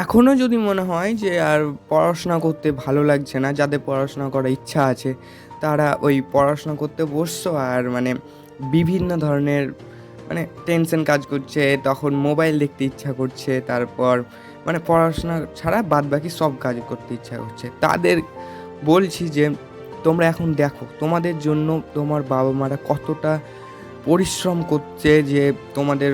এখনও যদি মনে হয় যে আর পড়াশোনা করতে ভালো লাগছে না, যাদের পড়াশোনা করার ইচ্ছা আছে তারা ওই পড়াশোনা করতে বসছো আর মানে বিভিন্ন ধরনের মানে টেনশন কাজ করছে, তখন মোবাইল দেখতে ইচ্ছা করছে, তারপর মানে পড়াশোনা ছাড়া বাদবাকি সব কাজ করতে ইচ্ছা করছে, তাদের বলছি যে তোমরা এখন দেখো তোমাদের জন্য তোমার বাবা মারা কতটা পরিশ্রম করছে, যে তোমাদের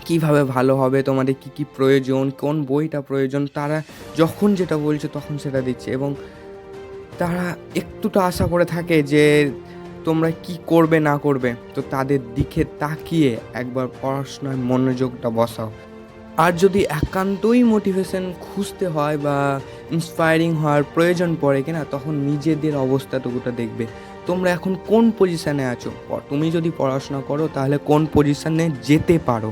কিভাবে ভালো হবে, তোমাদের কি কি প্রয়োজন, কোন বইটা প্রয়োজন, তারা যখন যেটা বলছে তখন সেটা দিচ্ছে। এবং তারা একটুটা আশা করে থাকে যে তোমরা কি করবে না করবে, তো তাদের দিকে তাকিয়ে একবার পড়াশোনায় মনোযোগটা বসাও। আর যদি একান্তই মোটিভেশন খুঁজতে হয় বা ইন্সপায়ারিং হওয়ার প্রয়োজন পড়ে কিনা, তখন নিজেদের অবস্থাটুকুটা দেখবে তোমরা এখন কোন পজিশানে আছো। তুমি যদি পড়াশোনা করো তাহলে কোন পজিশানে যেতে পারো,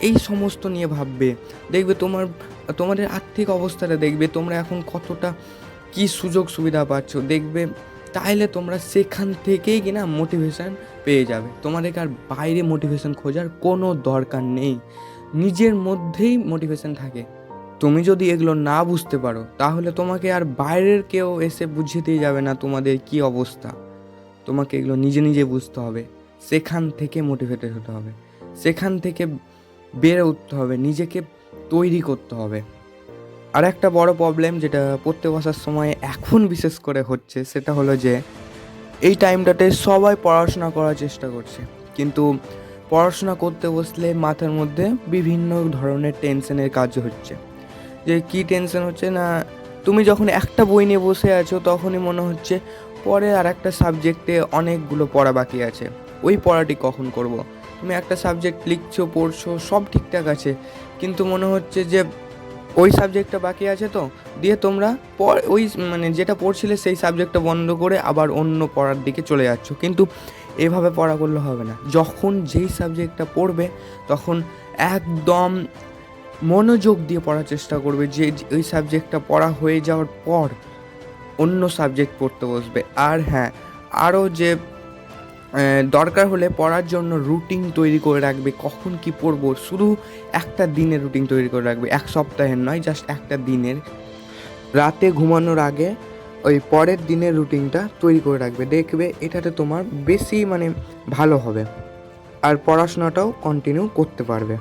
এই সমস্ত নিয়ে ভাববে। দেখবে তোমাদের আর্থিক অবস্থাটা দেখবে, তোমরা এখন কতটা কি সুযোগ সুবিধা পাচ্ছ দেখবে, তাইলে তোমরা সেখান থেকেই কিনা মোটিভেশান পেয়ে যাবে। তোমাদেরকে আর বাইরে মোটিভেশান খোঁজার কোনো দরকার নেই, নিজের মধ্যেই মোটিভেশান থাকে। তুমি যদি এগুলো না বুঝতে পারো তাহলে তোমাকে আর বাইরের কেউ এসে বুঝিয়ে দিয়ে যাবে না তোমাদের কি অবস্থা। তোমাকে এগুলো নিজে নিজে বুঝতে হবে, সেখান থেকে মোটিভেটেড হতে হবে, সেখান থেকে বেড়ে উঠতে হবে, নিজেকে তৈরি করতে হবে। আর একটা বড় প্রবলেম যেটা পড়তে বসার সময় এখন বিশেষ করে হচ্ছে, সেটা হলো যে এই টাইমটাতে সবাই পড়াশোনা করার চেষ্টা করছে, কিন্তু পড়াশোনা করতে বসলে মাথার মধ্যে বিভিন্ন ধরনের টেনশনের কাজ হচ্ছে। যে কী টেনশন হচ্ছে না, তুমি যখন একটা বই নিয়ে বসে আছো তখনই মনে হচ্ছে পরে আর একটা সাবজেক্টে অনেকগুলো পড়া বাকি আছে, ওই পড়াটি কখন করব। তুমি একটা সাবজেক্ট লিখছো, পড়ছো, সব ঠিকঠাক আছে, কিন্তু মনে হচ্ছে যে ওই সাবজেক্টটা বাকি আছে, তো দিয়ে তোমরা ওই মানে যেটা পড়ছিলে সেই সাবজেক্টটা বন্ধ করে আবার অন্য পড়ার দিকে চলে যাচ্ছ। কিন্তু এভাবে পড়া করলে হবে না, যখন যেই সাবজেক্টটা পড়বে তখন একদম মনোযোগ দিয়ে পড়ার চেষ্টা করবে, যে ওই সাবজেক্টটা পড়া হয়ে যাওয়ার পর অন্য সাবজেক্ট পড়তে বসবে। আর হ্যাঁ, আরও যে দরকার হলে পড়ার জন্য রুটিন তৈরি করে রাখবে, কখন কি পড়বো, শুধু একটা দিনের রুটিন তৈরি করে রাখবে, এক সপ্তাহের নয়, জাস্ট একটা দিনের। রাতে ঘুমানোর আগে ওই পরের দিনের রুটিনটা তৈরি করে রাখবে, দেখবে এটাতে তোমার বেশি মানে ভালো হবে, আর পড়াশোনাটাও কন্টিনিউ করতে পারবে।